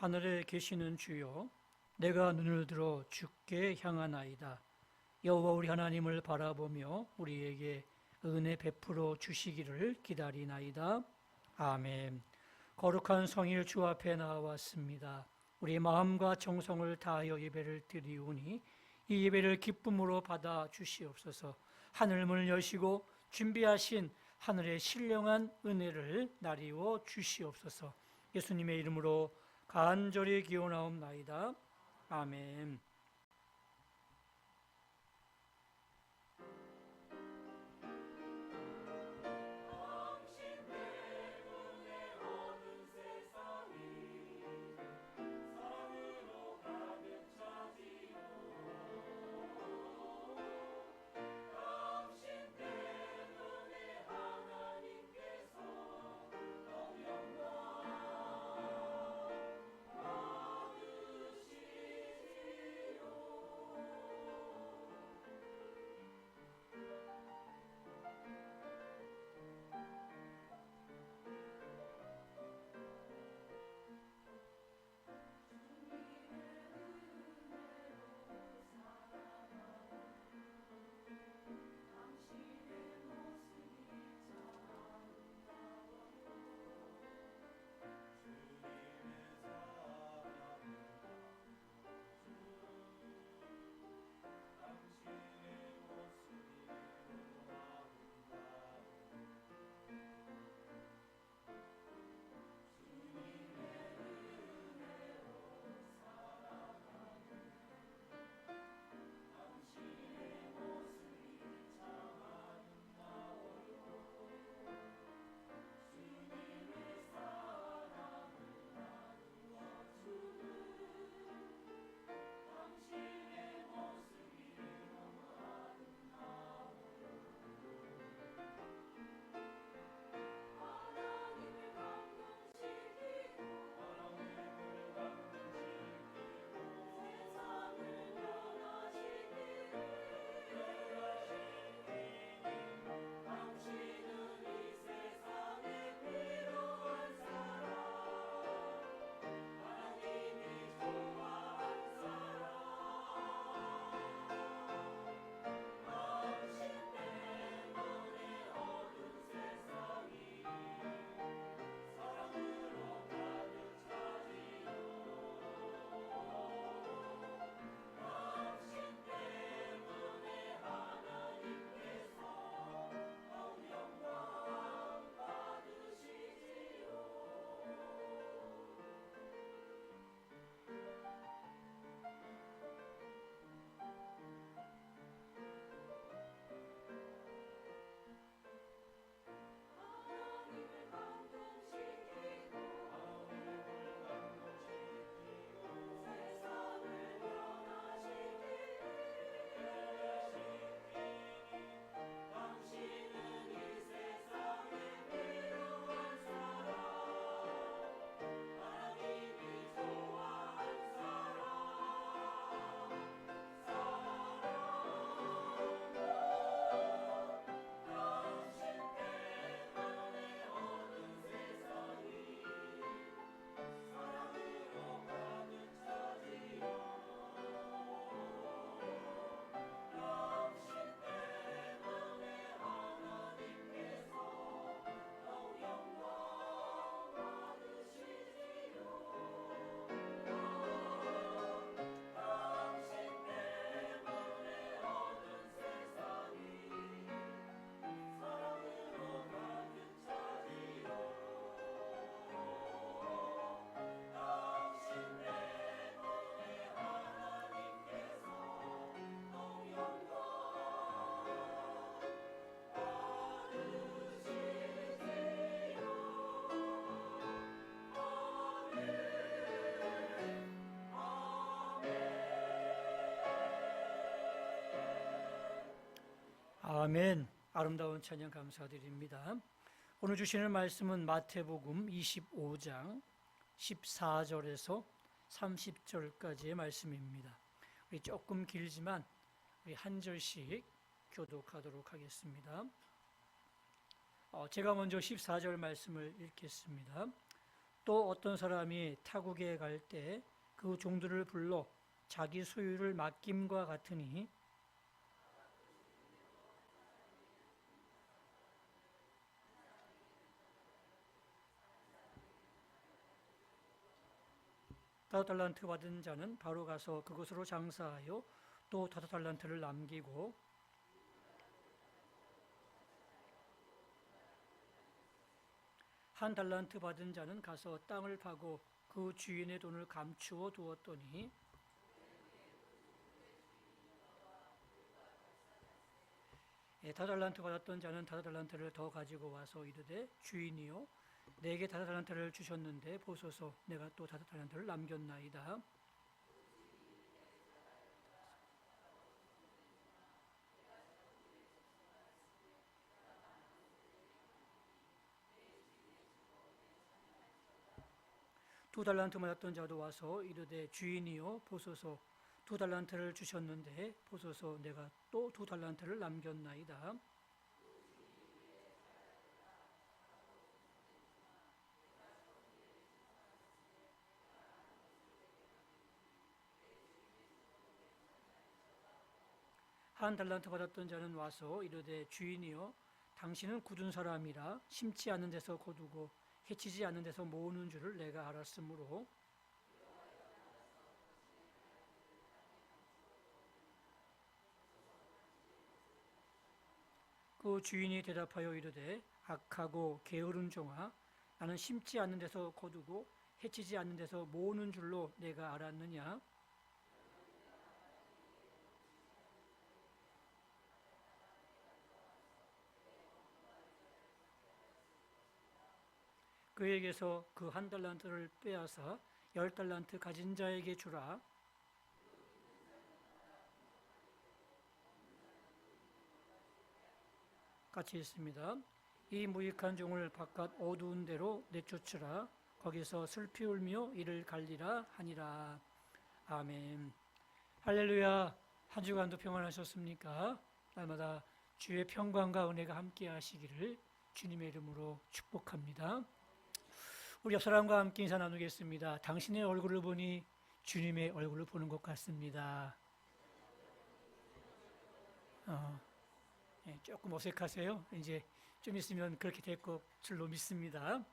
하늘에 계시는 주여, 내가 눈을 들어 주께 향하나이다. 여호와 우리 하나님을 바라보며 우리에게 은혜 베풀어 주시기를 기다리나이다. 아멘. 거룩한 성일 주 앞에 나왔습니다. 우리 마음과 정성을 다하여 예배를 드리오니 이 예배를 기쁨으로 받아 주시옵소서. 하늘문을 여시고 준비하신 하늘의 신령한 은혜를 나리워 주시옵소서. 예수님의 이름으로 간절히 기원하옵나이다. 아멘. 아멘. 아름다운 찬양 감사드립니다. 오늘 주시는 말씀은 마태복음 25장 14절에서 30절까지의 말씀입니다. 우리 조금 길지만 우리 한 절씩 교독하도록 하겠습니다. 제가 먼저 14절 말씀을 읽겠습니다. 또 어떤 사람이 타국에 갈 때 그 종들을 불러 자기 소유를 맡김과 같으니 다섯 달란트 받은 자는 바로 가서 그것으로 장사하여 또 다섯 달란트를 남기고 한 달란트 받은 자는 가서 땅을 파고 그 주인의 돈을 감추어 두었더니 다섯 달란트 받았던 자는 다섯 달란트를 더 가지고 와서 이르되 주인이요 내게 다섯 달란트를 주셨는데 보소서 내가 또 다섯 달란트를 남겼나이다. 두 달란트 받았던 자도 와서 이르되 주인이요 보소서 두 달란트를 주셨는데 보소서 내가 또 두 달란트를 남겼나이다. 한 달란트 받았던 자는 와서 이르되 주인이여 당신은 굳은 사람이라 심지 않는 데서 거두고 해치지 않는 데서 모으는 줄을 내가 알았으므로 그 주인이 대답하여 이르되 악하고 게으른 종아 나는 심지 않는 데서 거두고 해치지 않는 데서 모으는 줄로 내가 알았느냐. 그에게서 그 한 달란트를 빼앗아 열 달란트 가진 자에게 주라. 같이 있습니다. 이 무익한 종을 바깥 어두운 데로 내쫓으라. 거기서 슬피 울며 이를 갈리라 하니라. 아멘. 할렐루야. 한 주간도 평안하셨습니까? 날마다 주의 평강과 은혜가 함께 하시기를 주님의 이름으로 축복합니다. 우리 옆 사람과 함께 인사 나누겠습니다. 당신의 얼굴을 보니 주님의 얼굴을 보는 것 같습니다. 조금 어색하세요? 이제 좀 있으면 그렇게 될 것으로 믿습니다.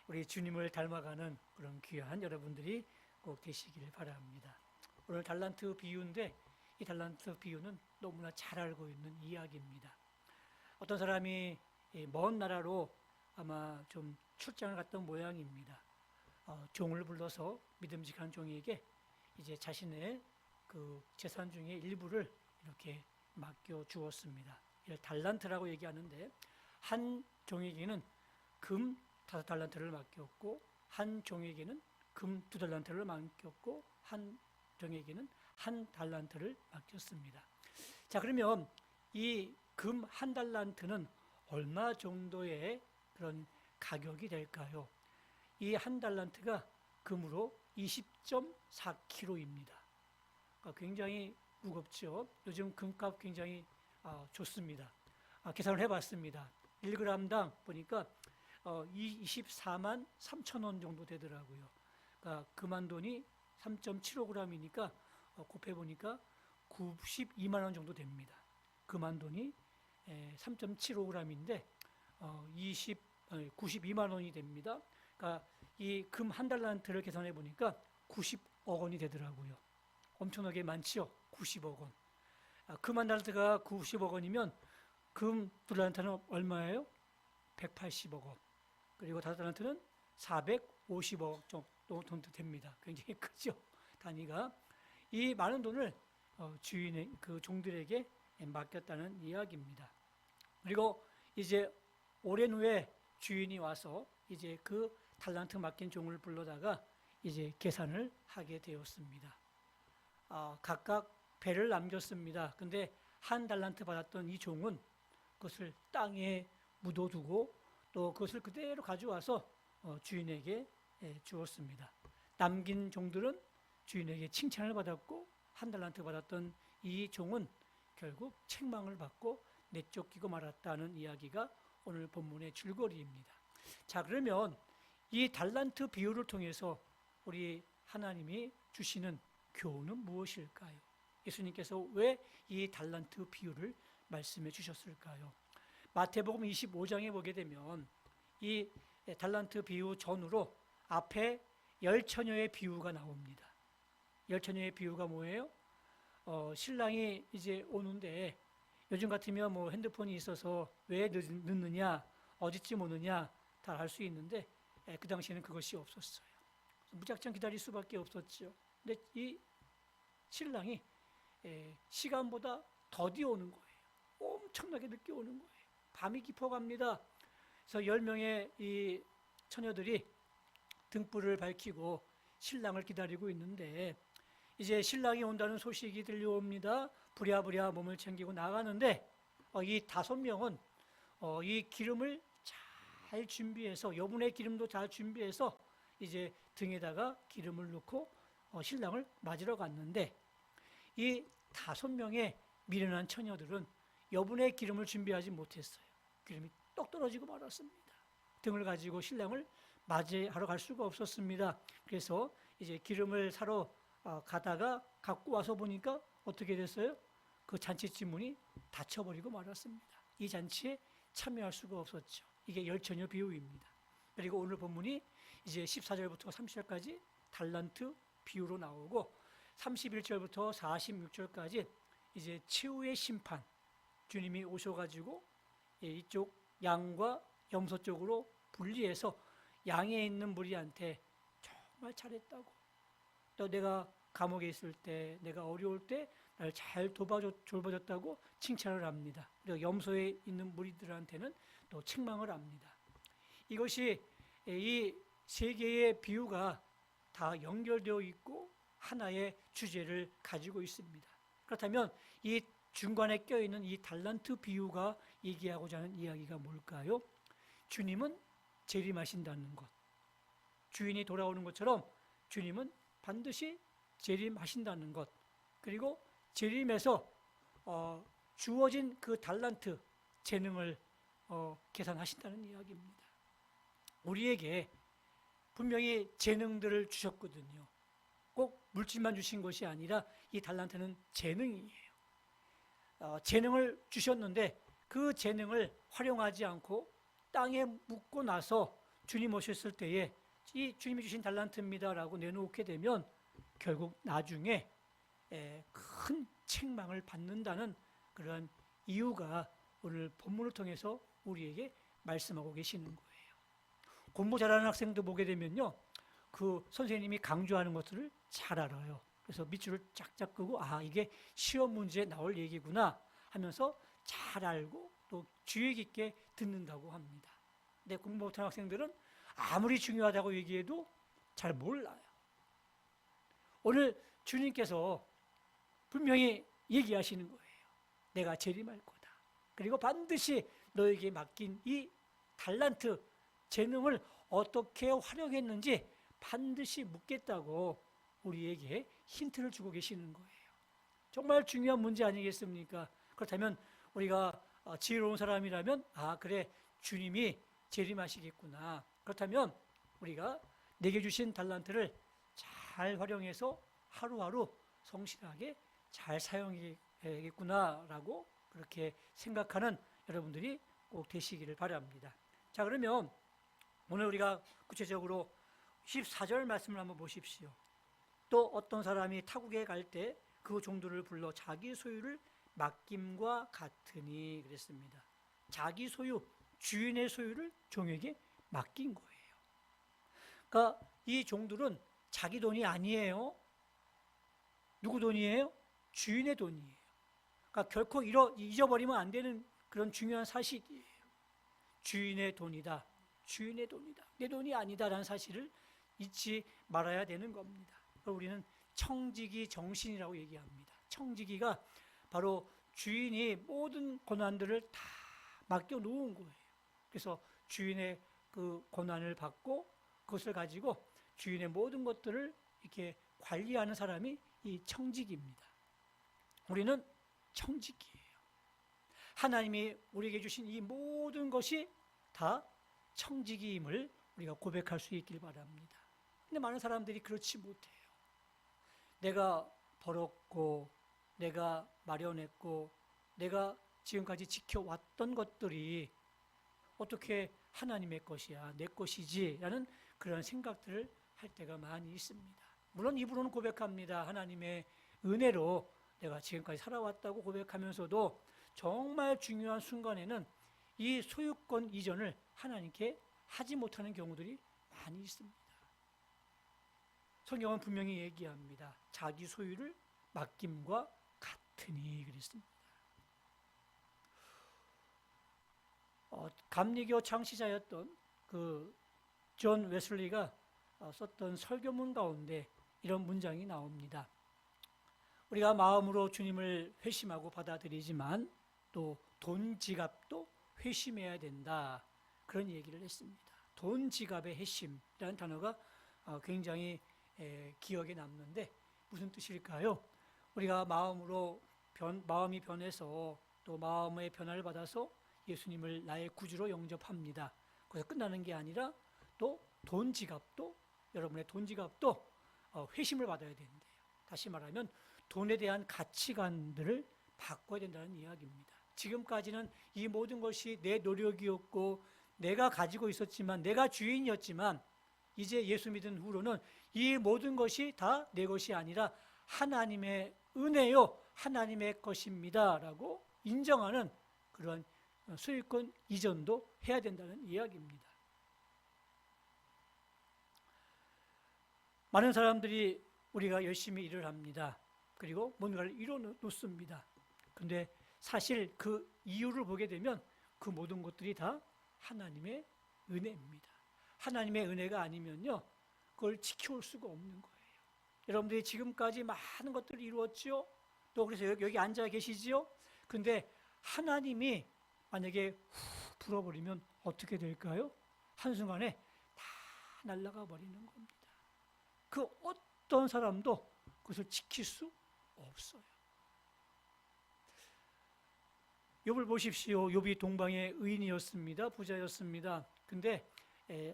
우리 주님을 닮아가는 그런 귀한 여러분들이 꼭 되시기를 바랍니다. 오늘 달란트 비유인데 이 달란트 비유는 너무나 잘 알고 있는 이야기입니다. 어떤 사람이 먼 나라로 아마 좀 출장을 갔던 모양입니다. 종을 불러서 믿음직한 종에게 이제 자신의 그 재산 중에 일부를 이렇게 맡겨 주었습니다. 이를 달란트라고 얘기하는데 한 종에게는 금 5달란트를 맡겼고 한 종에게는 금 2달란트를 맡겼고 한 종에게는 한 달란트를 맡겼습니다. 자, 그러면 이 금 한 달란트는 얼마 정도의 그런 가격이 될까요? 이 한 달란트가 금으로 20.4kg입니다. 굉장히 무겁죠. 요즘 금값 굉장히 좋습니다. 계산을 해봤습니다. 1g당 보니까 24만 3천 원 정도 되더라고요. 그러니까 금한 돈이 3.75g이니까 곱해보니까 92만 원 정도 됩니다. 금한 돈이 3.75g인데 92만 원이 됩니다. 그러니까 이 금 한 달란트를 계산해 보니까 90억 원이 되더라고요. 엄청나게 많죠? 90억 원. 금 한 달란트가 90억 원이면 금 두 달란트는 얼마예요? 180억 원. 그리고 다섯 달란트는 450억 정도 됩니다. 굉장히 크죠? 단위가. 이 많은 돈을 주인의 그 종들에게 맡겼다는 이야기입니다. 그리고 이제 오랜 후에 주인이 와서 이제 그 달란트 맡긴 종을 불러다가 이제 계산을 하게 되었습니다. 각각 배를 남겼습니다. 근데 한 달란트 받았던 이 종은 그것을 땅에 묻어두고 또 그것을 그대로 가져와서 주인에게 주었습니다. 남긴 종들은 주인에게 칭찬을 받았고 한 달란트 받았던 이 종은 결국 책망을 받고 내쫓기고 말았다는 이야기가 오늘 본문의 줄거리입니다. 자, 그러면 이 달란트 비유를 통해서 우리 하나님이 주시는 교훈은 무엇일까요? 예수님께서 왜 이 달란트 비유를 말씀해 주셨을까요? 마태복음 25장에 보게 되면 이 달란트 비유 전후로 앞에 열 처녀의 비유가 나옵니다. 열 처녀의 비유가 뭐예요? 신랑이 이제 오는데 요즘 같으면 뭐 핸드폰이 있어서 왜 늦느냐, 어디쯤 오느냐 다 알 수 있는데 그 당시에는 그것이 없었어요. 무작정 기다릴 수밖에 없었죠. 근데 이 신랑이 시간보다 더디 오는 거예요. 엄청나게 늦게 오는 거예요. 밤이 깊어갑니다. 그래서 10명의 이 처녀들이 등불을 밝히고 신랑을 기다리고 있는데 이제 신랑이 온다는 소식이 들려옵니다. 부랴부랴 몸을 챙기고 나가는데 이 5명은 이 기름을 잘 준비해서 여분의 기름도 잘 준비해서 이제 등에다가 기름을 넣고 신랑을 맞으러 갔는데 이 5명의 미련한 처녀들은 여분의 기름을 준비하지 못했어요. 기름이 똑 떨어지고 말았습니다. 등을 가지고 신랑을 맞이하러 갈 수가 없었습니다. 그래서 이제 기름을 사러 가다가 갖고 와서 보니까 어떻게 됐어요? 그 잔치집 문이 닫혀버리고 말았습니다. 이 잔치에 참여할 수가 없었죠. 이게 열처녀 비유입니다. 그리고 오늘 본문이 이제 14절부터 30절까지 달란트 비유로 나오고 31절부터 46절까지 이제 최후의 심판, 주님이 오셔가지고 이쪽 양과 염소 쪽으로 분리해서 양에 있는 무리한테 정말 잘했다고, 또 내가 감옥에 있을 때, 내가 어려울 때 날 잘 돌봐줬다고 칭찬을 합니다. 그리고 염소에 있는 무리들한테는 또 책망을 합니다. 이것이 이 세 개의 비유가 다 연결되어 있고 하나의 주제를 가지고 있습니다. 그렇다면 이 중간에 껴있는 이 달란트 비유가 얘기하고자 하는 이야기가 뭘까요? 주님은 재림하신다는 것. 주인이 돌아오는 것처럼 주님은 반드시 재림하신다는 것. 그리고 재림에서 주어진 그 달란트, 재능을 계산하신다는 이야기입니다. 우리에게 분명히 재능들을 주셨거든요. 꼭 물질만 주신 것이 아니라 이 달란트는 재능이에요. 재능을 주셨는데 그 재능을 활용하지 않고 땅에 묻고 나서 주님 오셨을 때에 이 주님이 주신 달란트입니다라고 내놓게 되면 결국 나중에 큰 책망을 받는다는 그런 이유가 오늘 본문을 통해서 우리에게 말씀하고 계시는 거예요. 공부 잘하는 학생도 보게 되면요, 그 선생님이 강조하는 것들을 잘 알아요. 그래서 밑줄을 쫙쫙 끄고 이게 시험 문제에 나올 얘기구나 하면서 잘 알고 또 주의 깊게 듣는다고 합니다. 근데 공부 못하는 학생들은 아무리 중요하다고 얘기해도 잘 몰라요. 오늘 주님께서 분명히 얘기하시는 거예요. 내가 재림할 거다. 그리고 반드시 너에게 맡긴 이 달란트, 재능을 어떻게 활용했는지 반드시 묻겠다고 우리에게 힌트를 주고 계시는 거예요. 정말 중요한 문제 아니겠습니까? 그렇다면 우리가 지혜로운 사람이라면 그래, 주님이 재림하시겠구나. 그렇다면 우리가 내게 주신 달란트를 잘 활용해서 하루하루 성실하게 잘 사용해야겠구나라고 그렇게 생각하는 여러분들이 꼭 되시기를 바랍니다. 자, 그러면 오늘 우리가 구체적으로 14절 말씀을 한번 보십시오. 또 어떤 사람이 타국에 갈 때 그 종들을 불러 자기 소유를 맡김과 같으니 그랬습니다. 자기 소유, 주인의 소유를 종에게 맡긴 거예요. 그러니까 이 종들은 자기 돈이 아니에요. 누구 돈이에요? 주인의 돈이에요. 그러니까 결코 잊어버리면 안 되는 그런 중요한 사실이에요. 주인의 돈이다. 주인의 돈이다. 내 돈이 아니다라는 사실을 잊지 말아야 되는 겁니다. 우리는 청지기 정신이라고 얘기합니다. 청지기가 바로 주인이 모든 권한들을 다 맡겨놓은 거예요. 그래서 주인의 그 권한을 받고 그것을 가지고 주인의 모든 것들을 이렇게 관리하는 사람이 이 청지기입니다. 우리는 청지기예요. 하나님이 우리에게 주신 이 모든 것이 다 청지기임을 우리가 고백할 수 있길 바랍니다. 근데 많은 사람들이 그렇지 못해요. 내가 벌었고, 내가 마련했고, 내가 지금까지 지켜왔던 것들이 어떻게 하나님의 것이야, 내 것이지 라는 그런 생각들을 할 때가 많이 있습니다. 물론 입으로는 고백합니다. 하나님의 은혜로 내가 지금까지 살아왔다고 고백하면서도 정말 중요한 순간에는 이 소유권 이전을 하나님께 하지 못하는 경우들이 많이 있습니다. 성경은 분명히 얘기합니다. 자기 소유를 맡김과 같으니 그랬습니다. 감리교 창시자였던 그 존 웨슬리가 썼던 설교문 가운데 이런 문장이 나옵니다. 우리가 마음으로 주님을 회심하고 받아들이지만 또 돈 지갑도 회심해야 된다. 그런 얘기를 했습니다. 돈 지갑의 회심이라는 단어가 굉장히 기억에 남는데 무슨 뜻일까요? 우리가 마음이 변해서 또 마음의 변화를 받아서 예수님을 나의 구주로 영접합니다. 그래서 끝나는 게 아니라 또 돈 지갑도, 여러분의 돈 지갑도 회심을 받아야 된대요. 다시 말하면 돈에 대한 가치관들을 바꿔야 된다는 이야기입니다. 지금까지는 이 모든 것이 내 노력이었고 내가 가지고 있었지만, 내가 주인이었지만, 이제 예수 믿은 후로는 이 모든 것이 다 내 것이 아니라 하나님의 은혜요, 하나님의 것입니다 라고 인정하는 그런 소유권 이전도 해야 된다는 이야기입니다. 많은 사람들이 우리가 열심히 일을 합니다. 그리고 뭔가를 이뤄놓습니다. 근데 사실 그 이유를 보게 되면 그 모든 것들이 다 하나님의 은혜입니다. 하나님의 은혜가 아니면요, 그걸 지켜올 수가 없는 거예요. 여러분들이 지금까지 많은 것들을 이루었죠. 또 그래서 여기 앉아 계시지요. 근데 하나님이 만약에 불어버리면 어떻게 될까요? 한순간에 다 날아가 버리는 겁니다. 그 어떤 사람도 그것을 지킬 수 없어요. 욥을 보십시오. 욥이 동방의 의인이었습니다. 부자였습니다. 근데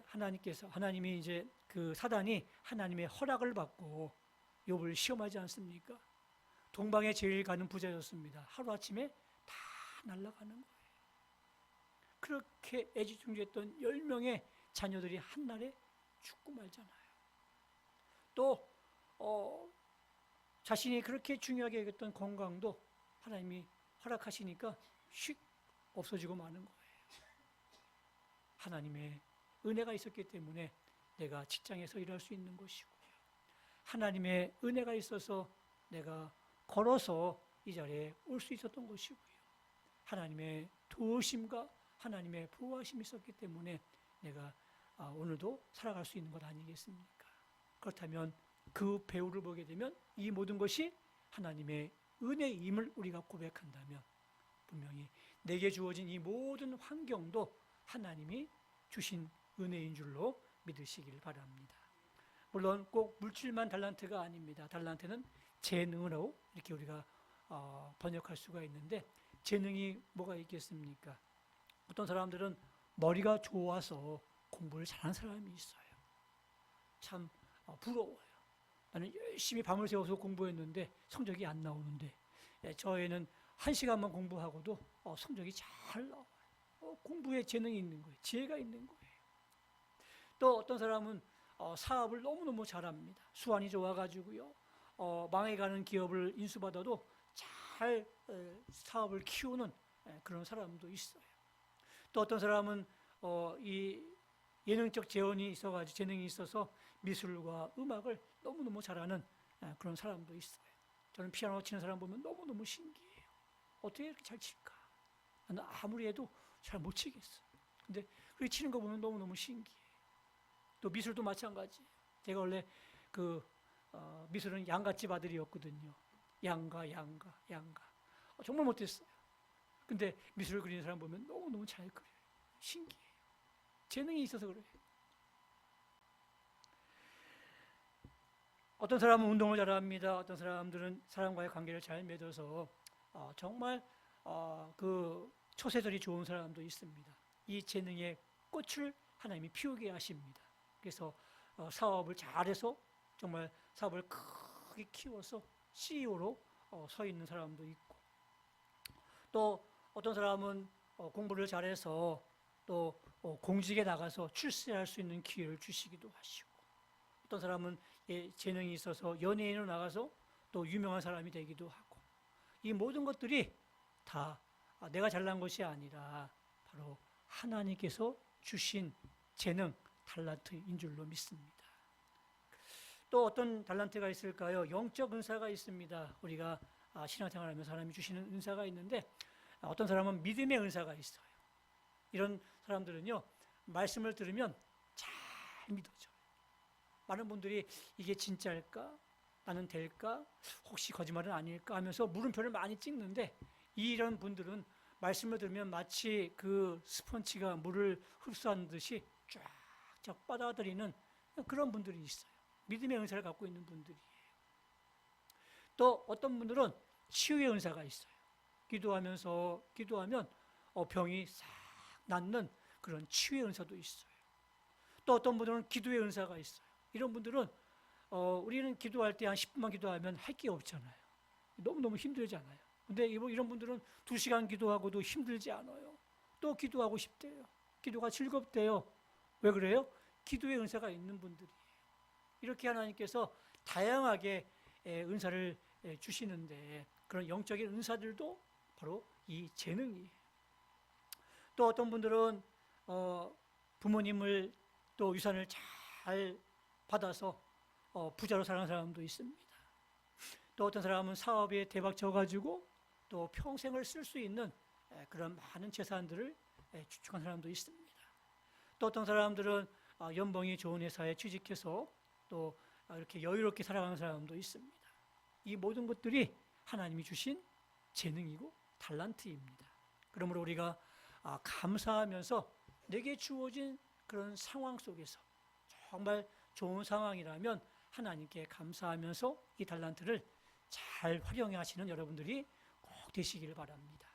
하나님이 이제 그 사단이 하나님의 허락을 받고 욥을 시험하지 않습니까? 동방에 제일 가는 부자였습니다. 하루아침에 다 날아가는 거예요. 그렇게 애지중지했던 10명의 자녀들이 한날에 죽고 말잖아요. 또 자신이 그렇게 중요하게 여겼던 건강도 하나님이 허락하시니까 휙 없어지고 마는 거예요. 하나님의 은혜가 있었기 때문에 내가 직장에서 일할 수 있는 것이고요. 하나님의 은혜가 있어서 내가 걸어서 이 자리에 올 수 있었던 것이고요. 하나님의 도우심과 하나님의 보호하심이 있었기 때문에 내가 오늘도 살아갈 수 있는 것 아니겠습니까? 그렇다면 그 배우를 보게 되면 이 모든 것이 하나님의 은혜임을 우리가 고백한다면 분명히 내게 주어진 이 모든 환경도 하나님이 주신 은혜인 줄로 믿으시길 바랍니다. 물론 꼭 물질만 달란트가 아닙니다. 달란트는 재능으로 이렇게 우리가 번역할 수가 있는데, 재능이 뭐가 있겠습니까? 어떤 사람들은 머리가 좋아서 공부를 잘하는 사람이 있어요. 참 부러워요. 나는 열심히 밤을 새워서 공부했는데 성적이 안 나오는데, 저 애는 1시간만 공부하고도 성적이 잘 나와요. 공부에 재능이 있는 거예요. 지혜가 있는 거예요. 또 어떤 사람은 사업을 너무너무 잘합니다. 수완이 좋아가지고요, 망해가는 기업을 인수받아도 잘 사업을 키우는 그런 사람도 있어요. 또 어떤 사람은 이 예능적 재능이 있어서 미술과 음악을 너무너무 잘하는 그런 사람도 있어요. 저는 피아노 치는 사람 보면 너무너무 신기해요. 어떻게 이렇게 잘 칠까? 나는 아무리 해도 잘 못 치겠어요. 근데 그렇게 치는 거 보면 너무너무 신기해요. 또 미술도 마찬가지예요. 제가 원래 미술은 양갓집 아들이었거든요. 양가. 정말 못했어요. 근데 미술을 그리는 사람 보면 너무너무 잘 그려요. 신기해요. 재능이 있어서 그래요. 어떤 사람은 운동을 잘합니다. 어떤 사람들은 사람과의 관계를 잘 맺어서 정말 그 초세절이 좋은 사람도 있습니다. 이 재능의 꽃을 하나님이 피우게 하십니다. 그래서 사업을 잘해서 정말 사업을 크게 키워서 CEO로 서 있는 사람도 있고, 또 어떤 사람은 공부를 잘해서 또 공직에 나가서 출세할 수 있는 기회를 주시기도 하시고, 어떤 사람은 재능이 있어서 연예인으로 나가서 또 유명한 사람이 되기도 하고, 이 모든 것들이 다 내가 잘난 것이 아니라 바로 하나님께서 주신 재능, 달란트인 줄로 믿습니다. 또 어떤 달란트가 있을까요? 영적 은사가 있습니다. 우리가 신앙생활하면서 하나님이 주시는 은사가 있는데, 어떤 사람은 믿음의 은사가 있어요. 이런 사람들은요, 말씀을 들으면 잘 믿어져요. 많은 분들이 이게 진짜일까? 나는 될까? 혹시 거짓말은 아닐까? 하면서 물음표를 많이 찍는데, 이런 분들은 말씀을 들으면 마치 그 스펀지가 물을 흡수하는 듯이 쫙쫙 빨아들이는 그런 분들이 있어요. 믿음의 은사를 갖고 있는 분들이에요. 또 어떤 분들은 치유의 은사가 있어요. 기도하면 병이 싹 낫는 그런 치유의 은사도 있어요. 또 어떤 분들은 기도의 은사가 있어요. 이런 분들은 우리는 기도할 때 한 10분만 기도하면 할 게 없잖아요. 너무너무 힘들잖아요. 근데 이런 분들은 2시간 기도하고도 힘들지 않아요. 또 기도하고 싶대요. 기도가 즐겁대요. 왜 그래요? 기도의 은사가 있는 분들이에요. 이렇게 하나님께서 다양하게 은사를 주시는데, 그런 영적인 은사들도 바로 이 재능이에요. 또 어떤 분들은 부모님을 또 유산을 잘 받아서 부자로 살아가는 사람도 있습니다. 또 어떤 사람은 사업에 대박 쳐가지고 또 평생을 쓸 수 있는 그런 많은 재산들을 주축한 사람도 있습니다. 또 어떤 사람들은 연봉이 좋은 회사에 취직해서 또 이렇게 여유롭게 살아가는 사람도 있습니다. 이 모든 것들이 하나님이 주신 재능이고 달란트입니다. 그러므로 우리가 감사하면서 내게 주어진 그런 상황 속에서 정말 좋은 상황이라면 하나님께 감사하면서 이 달란트를 잘 활용해 하시는 여러분들이 꼭 되시길 바랍니다.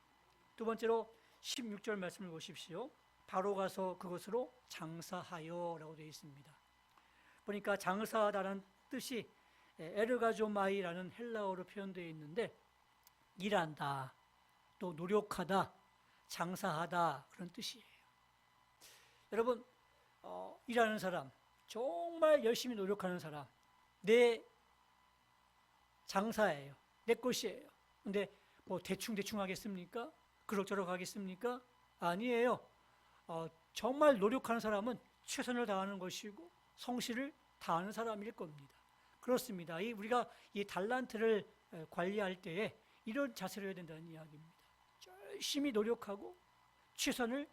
두 번째로 16절 말씀을 보십시오. 바로 가서 그것으로 장사하여 라고 되어 있습니다. 보니까 장사하다는 뜻이 에르가조마이라는 헬라어로 표현되어 있는데, 일한다, 또 노력하다, 장사하다, 그런 뜻이에요. 여러분, 일하는 사람, 정말 열심히 노력하는 사람, 내 장사예요. 내 것이에요. 근데 뭐 대충 하겠습니까? 그럭저럭 하겠습니까? 아니에요. 정말 노력하는 사람은 최선을 다하는 것이고 성실을 다하는 사람일 겁니다. 그렇습니다. 우리가 이 달란트를 관리할 때에 이런 자세를 해야 된다는 이야기입니다. 열심히 노력하고 최선을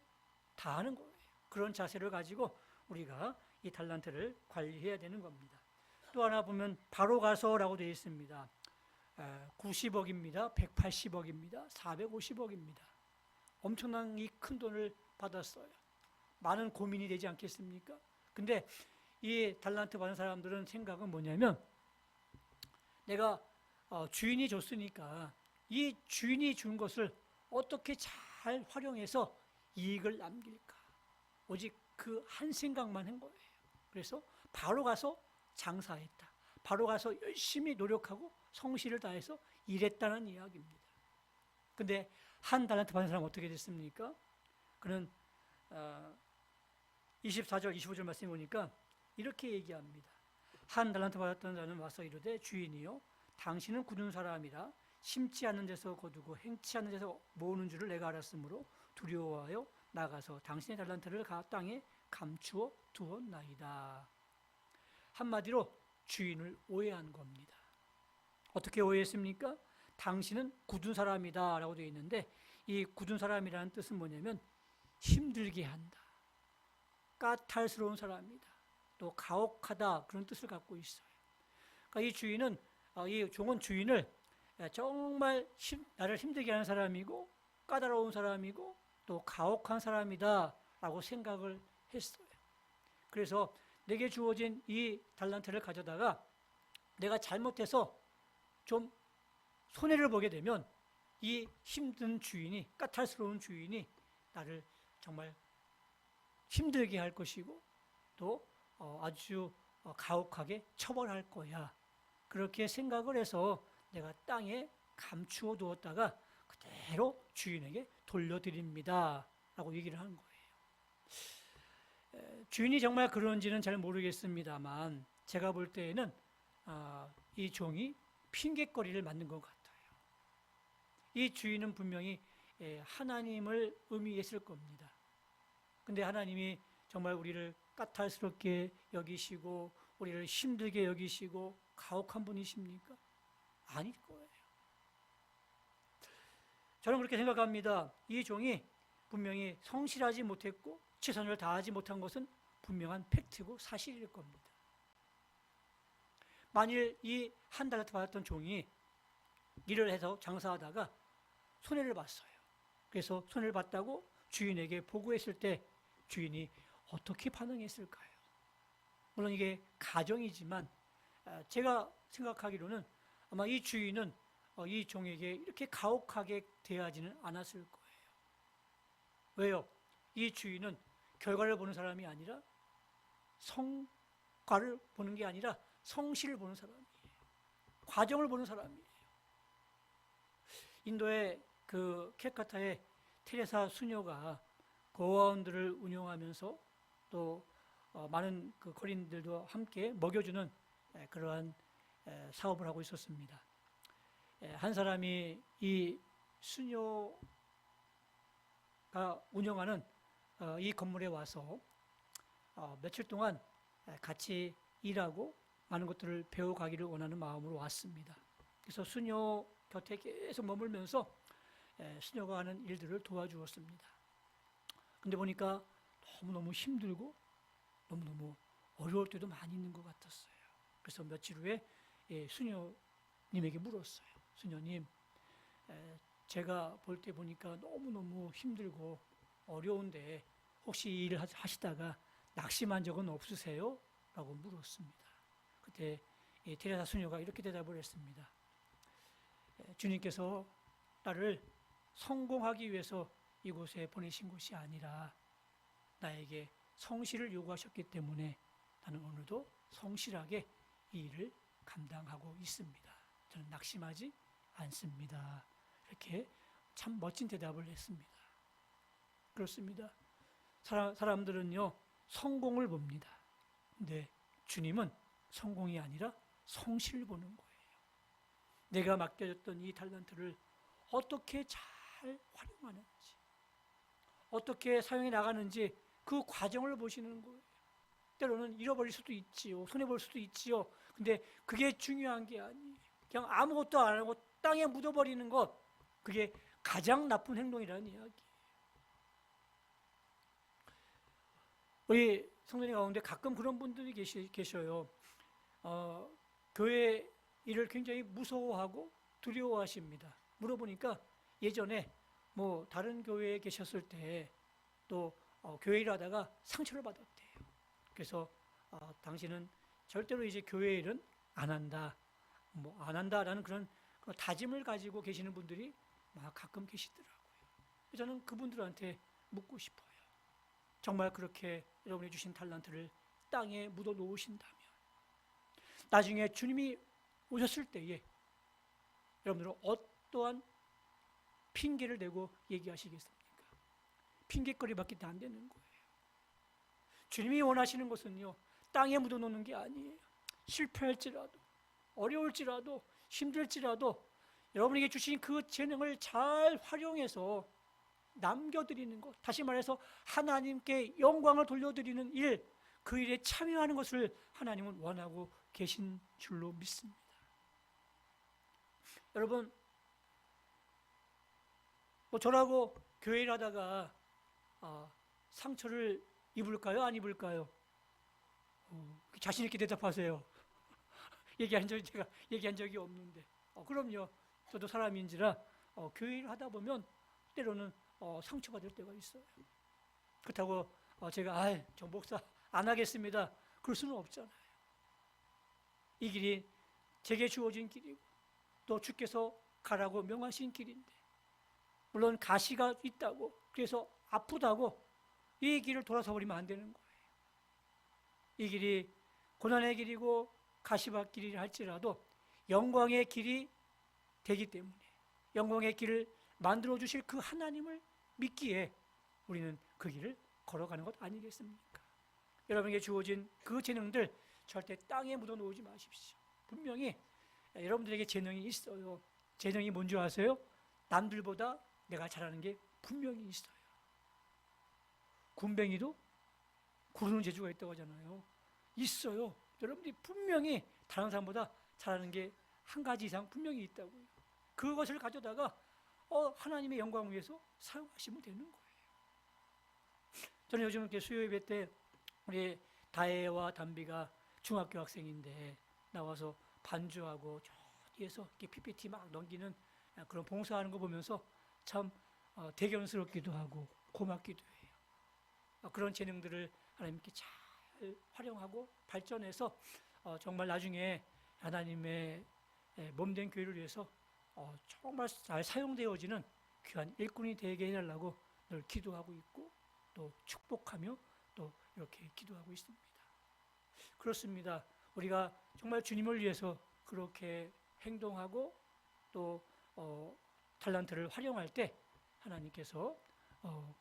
다하는 거예요. 그런 자세를 가지고 우리가 이 달란트를 관리해야 되는 겁니다. 또 하나 보면 바로 가서라고 되어 있습니다. 90억입니다. 180억입니다. 450억입니다. 엄청난 이 큰 돈을 받았어요. 많은 고민이 되지 않겠습니까? 근데 이 달란트 받은 사람들은 생각은 뭐냐면, 내가 주인이 줬으니까 이 주인이 준 것을 어떻게 잘 활용해서 이익을 남길까, 오직 그 한 생각만 한 거예요. 그래서 바로 가서 장사했다, 바로 가서 열심히 노력하고 성실을 다해서 일했다는 이야기입니다. 근데 한 달란트 받은 사람은 어떻게 됐습니까? 그는 24절 25절 말씀해 보니까 이렇게 얘기합니다. 한 달란트 받았던 자는 와서 이르되, 주인이요, 당신은 굳은 사람이라 심지 않는 데서 거두고 행치 않는 데서 모으는 줄을 내가 알았으므로 두려워하여 나가서 당신의 달란트를 땅에 감추어 두었나이다. 한마디로 주인을 오해한 겁니다. 어떻게 오해했습니까? 당신은 굳은 사람이다 라고 되어 있는데, 이 굳은 사람이라는 뜻은 뭐냐면 힘들게 한다, 까탈스러운 사람이다, 또 가혹하다, 그런 뜻을 갖고 있어요. 그러니까 이 주인은, 이 종은 주인을 정말 나를 힘들게 하는 사람이고 까다로운 사람이고 또 가혹한 사람이다 라고 생각을 했어요. 그래서 내게 주어진 이 달란트를 가져다가 내가 잘못해서 좀 손해를 보게 되면 이 힘든 주인이, 까탈스러운 주인이 나를 정말 힘들게 할 것이고 또 아주 가혹하게 처벌할 거야. 그렇게 생각을 해서 내가 땅에 감추어 두었다가 그대로 주인에게 돌려드립니다. 라고 얘기를 하는 거예요. 주인이 정말 그런지는 잘 모르겠습니다만 제가 볼 때에는 이 종이 핑곗거리를 만든 것 같아요. 이 주인은 분명히 하나님을 의미했을 겁니다. 근데 하나님이 정말 우리를 까탈스럽게 여기시고 우리를 힘들게 여기시고 가혹한 분이십니까? 아닐 거예요. 저는 그렇게 생각합니다. 이 종이 분명히 성실하지 못했고 최선을 다하지 못한 것은 분명한 팩트고 사실일 겁니다. 만일 이 한 달러트 받았던 종이 일을 해서 장사하다가 손해를 봤어요. 그래서 손해를 봤다고 주인에게 보고했을 때 주인이 어떻게 반응했을까요? 물론 이게 가정이지만 제가 생각하기로는 아마 이 주인은 이 종에게 이렇게 가혹하게 대하지는 않았을 거예요. 왜요? 이 주인은 결과를 보는 사람이 아니라 성과를 보는 게 아니라 성실을 보는 사람이에요. 과정을 보는 사람이에요. 인도의 그 캘카타의 테레사 수녀가 고아원들을 운영하면서 또 많은 그 거린들도 함께 먹여주는 그러한 사업을 하고 있었습니다. 한 사람이 이 수녀가 운영하는 이 건물에 와서 며칠 동안 같이 일하고 많은 것들을 배워가기를 원하는 마음으로 왔습니다. 그래서 수녀 곁에 계속 머물면서 수녀가 하는 일들을 도와주었습니다. 근데 보니까 너무너무 힘들고 너무너무 어려울 때도 많이 있는 것 같았어요. 그래서 며칠 후에 수녀님에게 물었어요. 수녀님, 제가 볼 때 보니까 너무너무 힘들고 어려운데 혹시 이 일을 하시다가 낙심한 적은 없으세요? 라고 물었습니다. 그때 테레사 수녀가 이렇게 대답을 했습니다. 주님께서 나를 성공하기 위해서 이곳에 보내신 것이 아니라 나에게 성실을 요구하셨기 때문에 나는 오늘도 성실하게 이 일을 감당하고 있습니다. 저는 낙심하지 않습니다. 이렇게 참 멋진 대답을 했습니다. 그렇습니다. 사람들은요, 성공을 봅니다. 근데 주님은 성공이 아니라 성실을 보는 거예요. 내가 맡겨졌던 이 달란트를 어떻게 잘 활용하는지, 어떻게 사용해 나가는지 그 과정을 보시는 거예요. 때로는 잃어버릴 수도 있지요. 손해볼 수도 있지요. 근데 그게 중요한 게 아니에요. 그냥 아무것도 안 하고 땅에 묻어버리는 것, 그게 가장 나쁜 행동이라는 이야기예요. 우리 성도님 가운데 가끔 그런 분들이 계셔요. 교회 일을 굉장히 무서워하고 두려워하십니다. 물어보니까 예전에 뭐 다른 교회에 계셨을 때 또 교회 일을 하다가 상처를 받았대요. 그래서 당신은 절대로 이제 교회 일은 안 한다, 뭐 안 한다라는 그런 다짐을 가지고 계시는 분들이 막 가끔 계시더라고요. 저는 그분들한테 묻고 싶어요. 정말 그렇게 여러분이 주신 달란트를 땅에 묻어 놓으신다면 나중에 주님이 오셨을 때에 여러분들은 어떠한 핑계를 대고 얘기하시겠습니까? 핑계거리밖에 안 되는 거예요. 주님이 원하시는 것은요, 땅에 묻어 놓는 게 아니에요. 실패할지라도, 어려울지라도, 힘들지라도 여러분에게 주신 그 재능을 잘 활용해서 남겨드리는 것, 다시 말해서 하나님께 영광을 돌려드리는 일, 그 일에 참여하는 것을 하나님은 원하고 계신 줄로 믿습니다. 여러분, 뭐 저라고 교회를 하다가 상처를 입을까요? 안 입을까요? 자신 있게 대답하세요. 제가 얘기한 적이 없는데. 그럼요. 저도 사람인지라 교회를 하다 보면 때로는 상처받을 때가 있어요. 그렇다고 제가 저 목사 안 하겠습니다, 그럴 수는 없잖아요. 이 길이 제게 주어진 길이고 또 주께서 가라고 명하신 길인데, 물론 가시가 있다고, 그래서 아프다고 이 길을 돌아서 버리면 안 되는 거예요. 이 길이 고난의 길이고 가시밭 길이라 할지라도 영광의 길이 되기 때문에 영광의 길을 만들어 주실 그 하나님을 믿기에 우리는 그 길을 걸어가는 것 아니겠습니까? 여러분에게 주어진 그 재능들 절대 땅에 묻어 놓지 마십시오. 분명히 여러분들에게 재능이 있어요. 재능이 뭔지 아세요? 남들보다 내가 잘하는 게 분명히 있어요. 군뱅이도 구르는 재주가 있다고 하잖아요. 있어요. 여러분들이 분명히 다른 사람보다 잘하는 게 한 가지 이상 분명히 있다고요. 그것을 가져다가 하나님의 영광을 위해서 사용하시면 되는 거예요. 저는 요즘 이렇게 수요 예배 때 우리 다혜와 담비가 중학교 학생인데 나와서 반주하고 저 뒤에서 이렇게 PPT 막 넘기는 그런 봉사하는 거 보면서 참 대견스럽기도 하고 고맙기도 해요. 그런 재능들을 하나님께 잘 활용하고 발전해서 정말 나중에 하나님의 몸된 교회를 위해서 정말 잘 사용되어지는 귀한 일꾼이 되게 해달라고 늘 기도하고 있고 또 축복하며 또 이렇게 기도하고 있습니다. 그렇습니다. 우리가 정말 주님을 위해서 그렇게 행동하고 또 달란트를 활용할 때 하나님께서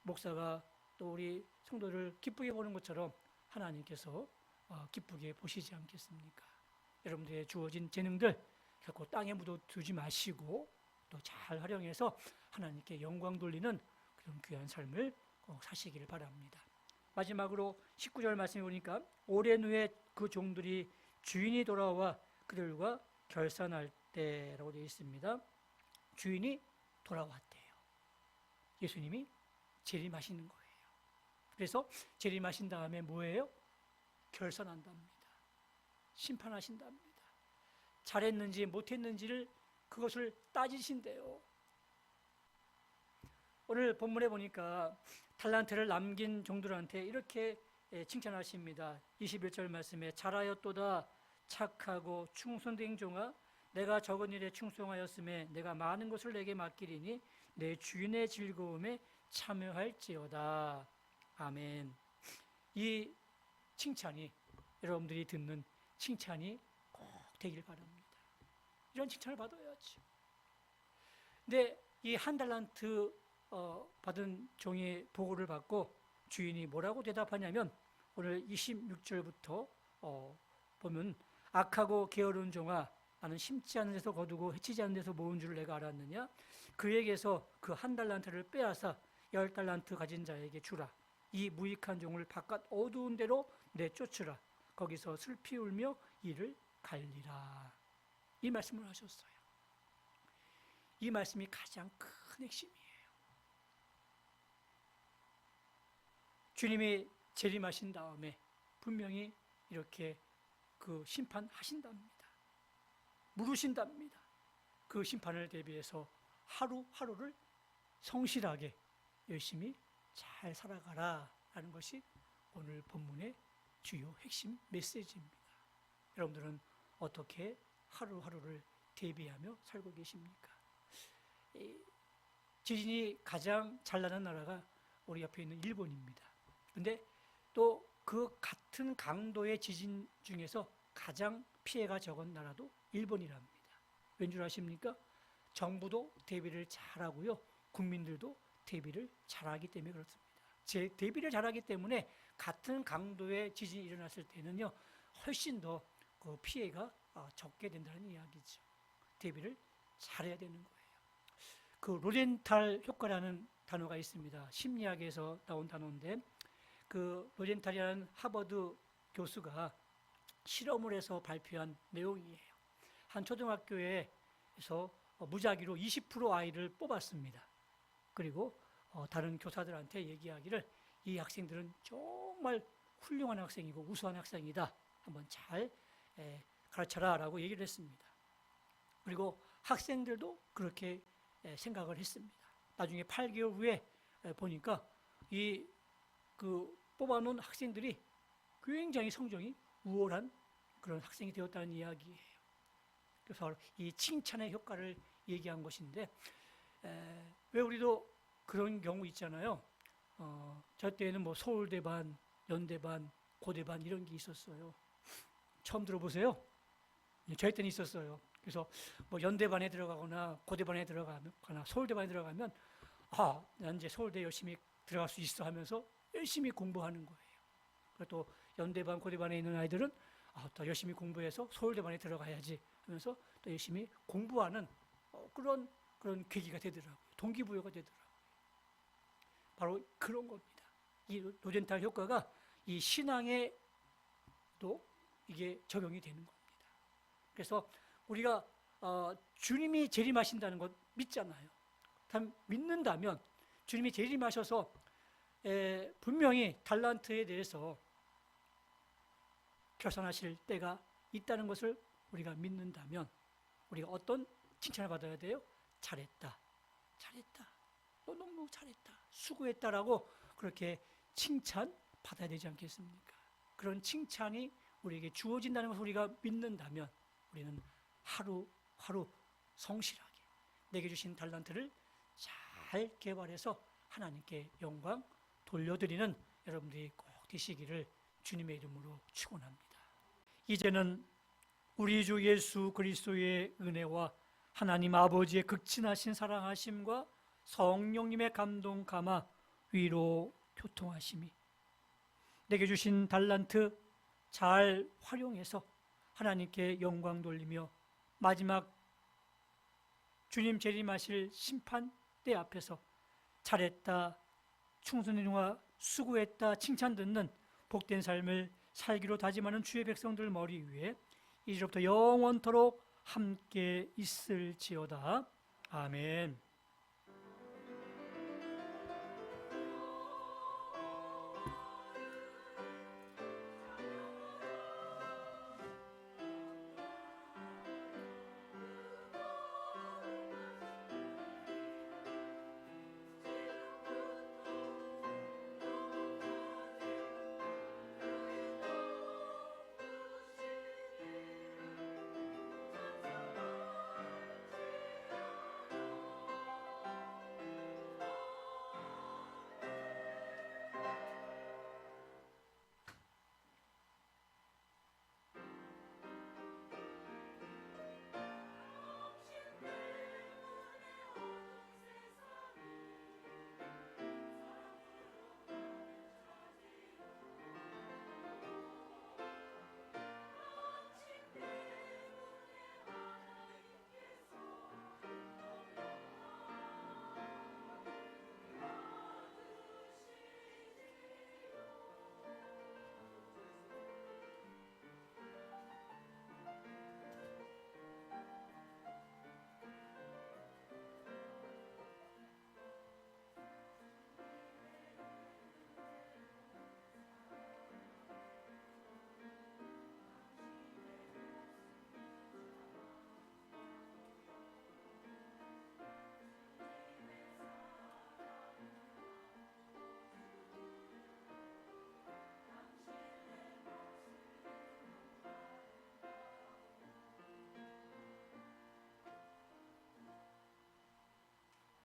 목사가 또 우리 성도를 기쁘게 보는 것처럼 하나님께서 기쁘게 보시지 않겠습니까? 여러분들의 주어진 재능들 결코 땅에 묻어두지 마시고 또 잘 활용해서 하나님께 영광 돌리는 그런 귀한 삶을 꼭 사시기를 바랍니다. 마지막으로 19절 말씀해 보니까 오랜 후에 그 종들이 주인이 돌아와 그들과 결산할 때라고 되어 있습니다. 주인이 돌아왔대요. 예수님이 재림하시는 거예요. 그래서 재림하신 다음에 뭐예요? 결산한답니다. 심판하신답니다. 잘했는지 못했는지를 그것을 따지신대요. 오늘 본문에 보니까 달란트를 남긴 종들한테 이렇게 칭찬하십니다. 21절 말씀에 잘하였도다 착하고 충성된 종아 내가 적은 일에 충성하였음에 내가 많은 것을 내게 맡기리니 내 주인의 즐거움에 참여할지어다. 아멘. 이 칭찬이 여러분들이 듣는 칭찬이 꼭 되길 바랍니다. 이런 칭찬을 받아야죠. 근데 이 한 달란트 받은 종이 보고를 받고 주인이 뭐라고 대답하냐면 오늘 26절부터 보면 악하고 게으른 종아 나는 심지 않은 데서 거두고 해치지 않은 데서 모은 줄을 내가 알았느냐 그에게서 그 한 달란트를 빼앗아 10달란트 가진 자에게 주라. 이 무익한 종을 바깥 어두운 데로 내쫓으라. 거기서 슬피 울며 이를 갈리라. 이 말씀을 하셨어요. 이 말씀이 가장 큰 핵심이에요. 주님이 재림하신 다음에 분명히 이렇게 그 심판하신답니다. 물으신답니다. 그 심판을 대비해서 하루하루를 성실하게 열심히 잘 살아가라 라는 것이 오늘 본문의 주요 핵심 메시지입니다. 여러분들은 어떻게 하루하루를 대비하며 살고 계십니까? 지진이 가장 잘 나는 나라가 우리 옆에 있는 일본입니다. 그런데 또 그 같은 강도의 지진 중에서 가장 피해가 적은 나라도 일본이랍니다. 왠 줄 아십니까? 정부도 대비를 잘하고요. 국민들도 대비를 잘하기 때문에 그렇습니다. 대비를 잘하기 때문에 같은 강도의 지진이 일어났을 때는요. 훨씬 더 그 피해가 적게 된다는 이야기죠. 대비를 잘해야 되는 거예요. 그 로젠탈 효과라는 단어가 있습니다. 심리학에서 나온 단어인데 그 로젠탈이라는 하버드 교수가 실험을 해서 발표한 내용이에요. 한 초등학교에서 무작위로 20% 아이를 뽑았습니다. 그리고 다른 교사들한테 얘기하기를 이 학생들은 정말 훌륭한 학생이고 우수한 학생이다. 한번 잘 가르쳐라 라고 얘기를 했습니다. 그리고 학생들도 그렇게 생각을 했습니다. 나중에 8개월 후에 보니까 그 뽑아놓은 학생들이 굉장히 성적이 우월한 그런 학생이 되었다는 이야기예요. 그래서 이 칭찬의 효과를 얘기한 것인데 왜 우리도 그런 경우 있잖아요. 저 때에는 뭐 서울대 반, 연대 반, 고대 반 이런 게 있었어요. 처음 들어보세요? 저희 때는 있었어요. 그래서 뭐 연대 반에 들어가거나 고대 반에 들어가거나 서울대 반에 들어가면 난 이제 서울대 열심히 들어갈 수 있어 하면서 열심히 공부하는 거예요. 그리고 또 연대 반, 고대 반에 있는 아이들은 더 열심히 공부해서 서울대 반에 들어가야지 하면서 또 열심히 공부하는 그런 계기가 되더라고요. 동기부여가 되더라고요. 바로 그런 겁니다. 이 로젠탈 효과가 이 신앙에도 이게 적용이 되는 겁니다. 그래서 우리가 주님이 재림하신다는 것 믿잖아요. 믿는다면 주님이 재림하셔서 분명히 달란트에 대해서 결산하실 때가 있다는 것을 우리가 믿는다면 우리가 어떤 칭찬을 받아야 돼요? 잘했다. 잘했다. 너 너무 잘했다. 수고했다라고 그렇게 칭찬 받아야 되지 않겠습니까? 그런 칭찬이 우리에게 주어진다는 것을 우리가 믿는다면 우리는 하루하루 성실하게 내게 주신 달란트를 잘 개발해서 하나님께 영광 돌려드리는 여러분들이 꼭 되시기를 주님의 이름으로 축원합니다. 이제는 우리 주 예수 그리스도의 은혜와 하나님 아버지의 극진하신 사랑하심과 성령님의 감동 감화 위로 교통하심이 내게 주신 달란트 잘 활용해서 하나님께 영광 돌리며 마지막 주님 재림하실 심판대 앞에서 잘했다, 충성과 수고했다 칭찬 듣는 복된 삶을 살기로 다짐하는 주의 백성들 머리 위에 이제부터 영원토록 함께 있을지어다. 아멘.